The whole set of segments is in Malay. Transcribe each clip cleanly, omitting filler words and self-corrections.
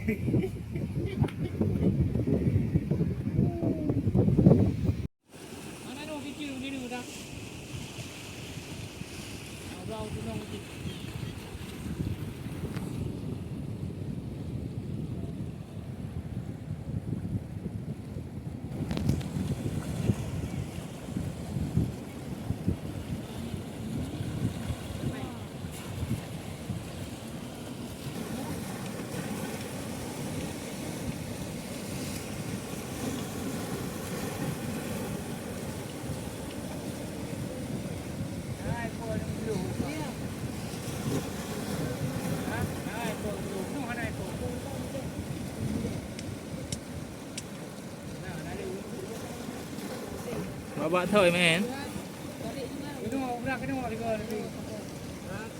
Mana dong kecil ni dulu dah. Abang tu dong kecil. Bawa thôi men. Itu mau berapa ni mau juga ni.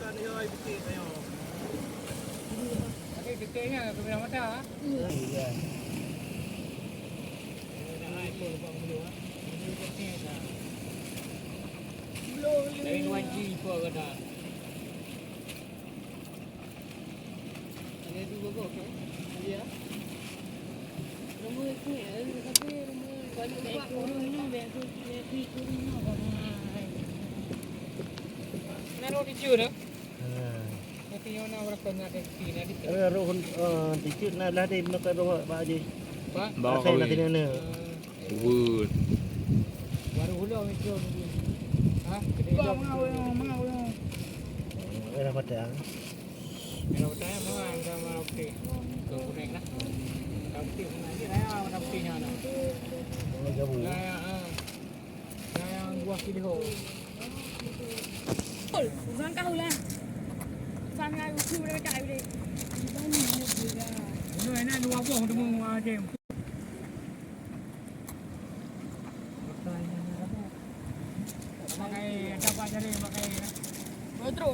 Kan yo ibiti tayo. Okey dekatnya kamera mata. Iya. Dah ai pun bang dulu ah. Ini dekatnya dah. Belum. Dari 1G pun ada. Ada dua kok okey. Ya. Rumah ni tapi rumah banyak buat orang ni betul betul ni orang. Naro di ciu dah. Nanti yang nak berapa nak di nanti. Rohon dikit nak lah dia nak roh pak haji. Pak. Bawa Saya kau. nak tanya. Wood. Baru ulang itu. Ha? Kita mau. Era patang. Kalau saya mau anda mau okey. Kau naik lah. Tapi nanti saya nak pilihnya nak. Oh gabung. Saya buah kilo. Bukan kau lah. Sangat aku mereka ini. Ini enak dua buah untuk mau jam. Makai dapat jadi makai. Betul.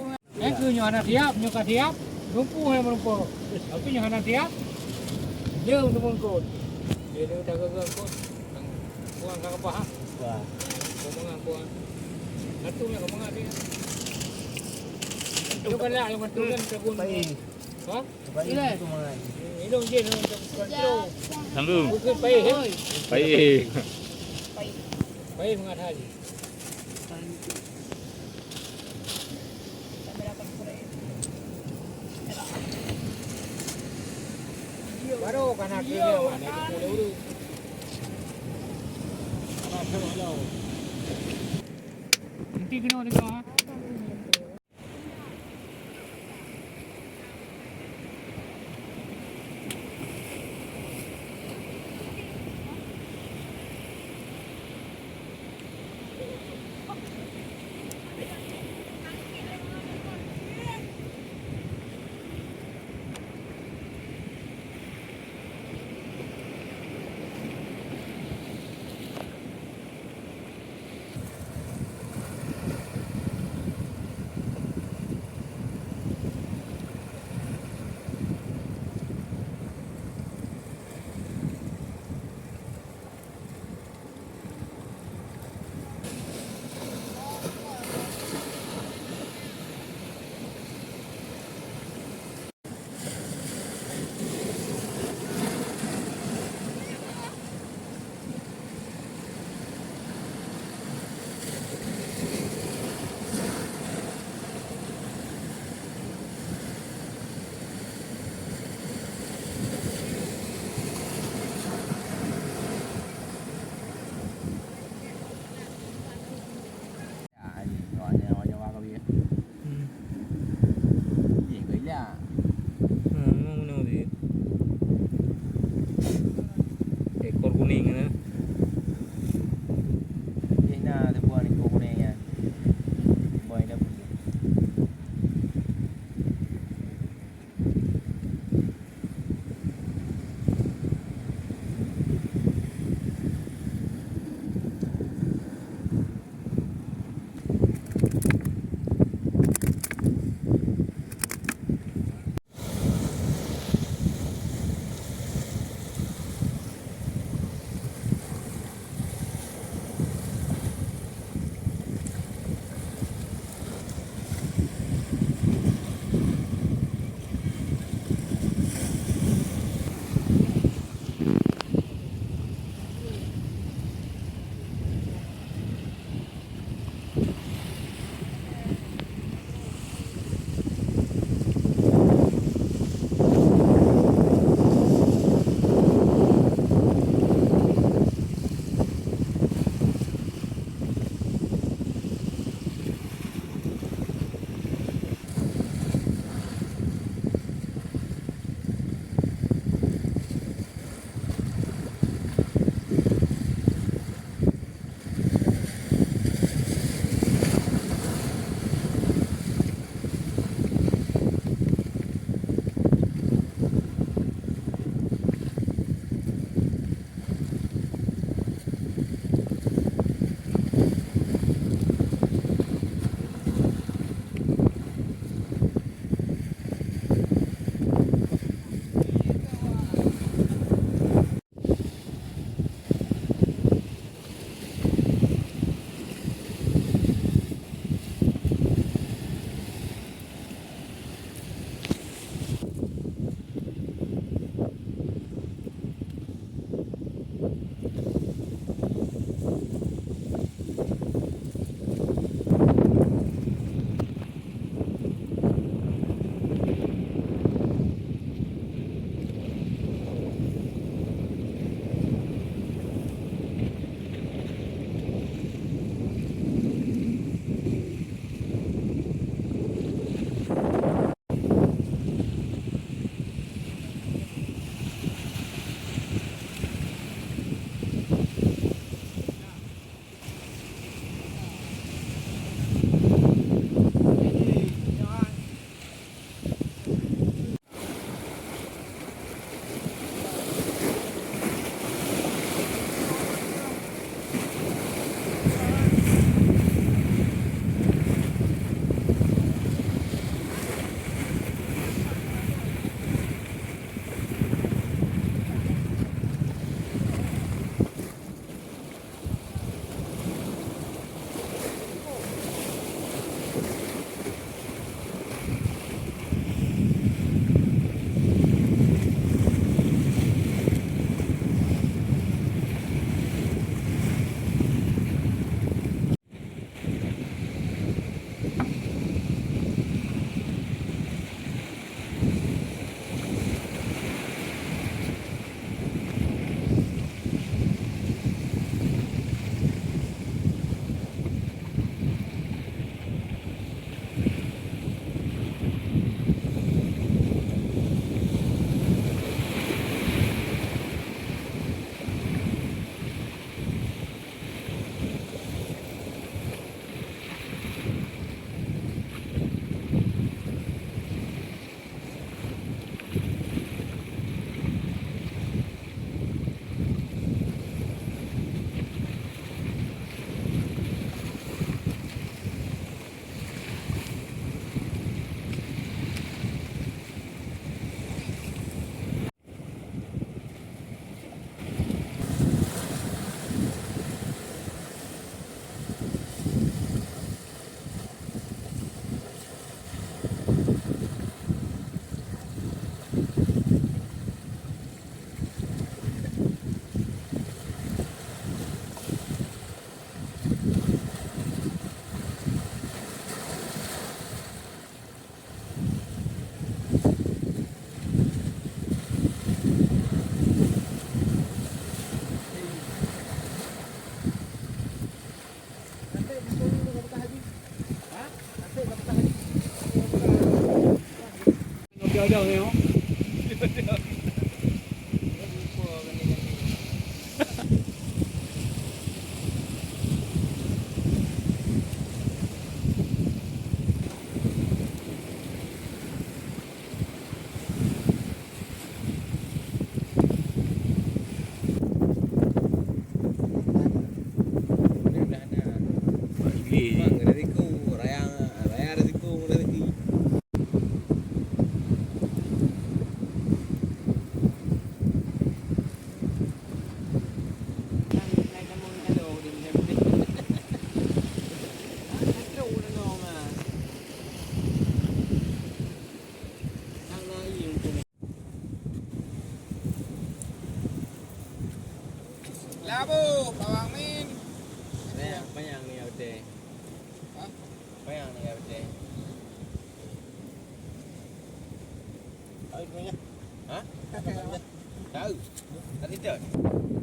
Ku nyana tiap, nyuka tiap. Rumpu yang merumpu. Tapi nyana tiap. Dia untuk mengkut. Dia dah gagal kut. Buang kau apa ha? Wah. Kau mengakuan. Satu yang kau mengakuan. Itu kan lah yang menentukan kebun. Baik. Ha? Baik itu mangan. Ini je untuk kontrol. Sanggung. Bukan baik. Baik. Baik mengatasi. Baru kan aku dia mana itu dulu. Apa kalau? Nanti kena dengar. jauh-jauh tengok. Bagi. Rezekiku, rayang rezekiku, rezeki. Labo, bawang min. Banyak ni ada. Banyak ni ada. Tahu punya? Ha? Tahu. Tadi tu.